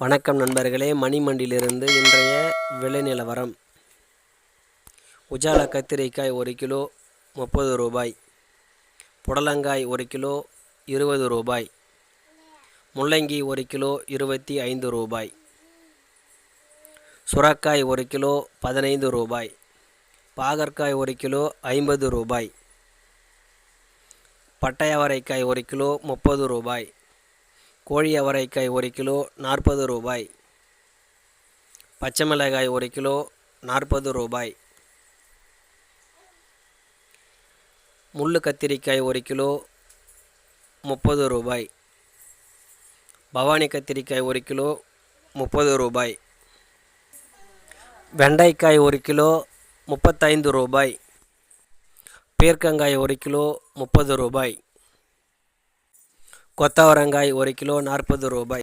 வணக்கம் நண்பர்களே, மணிமண்டியிலிருந்து இன்றைய விலை நிலவரம். உஜாலா கத்திரிக்காய் 1 கிலோ 30 ரூபாய், புடலங்காய் 1 கிலோ 20 ரூபாய், முள்ளங்கி 1 கிலோ 25 ரூபாய், சுரக்காய் 1 கிலோ 15 ரூபாய், பாகற்காய் 1 கிலோ 50 ரூபாய், பட்டை அவரைக்காய் 1 கிலோ 30 ரூபாய், கோழி அவரைக்காய் 1 கிலோ 40 ரூபாய், பச்சை மிளகாய் 1 கிலோ 40 ரூபாய், முள்ளு கத்திரிக்காய் 1 கிலோ 30 ரூபாய், பவானி கத்திரிக்காய் 1 கிலோ 30 ரூபாய், வெண்டைக்காய் 1 கிலோ 35 ரூபாய், பீர்க்கங்காய் 1 கிலோ 30 ரூபாய், கொத்தவரங்காய் 1 கிலோ 40 ரூபாய்.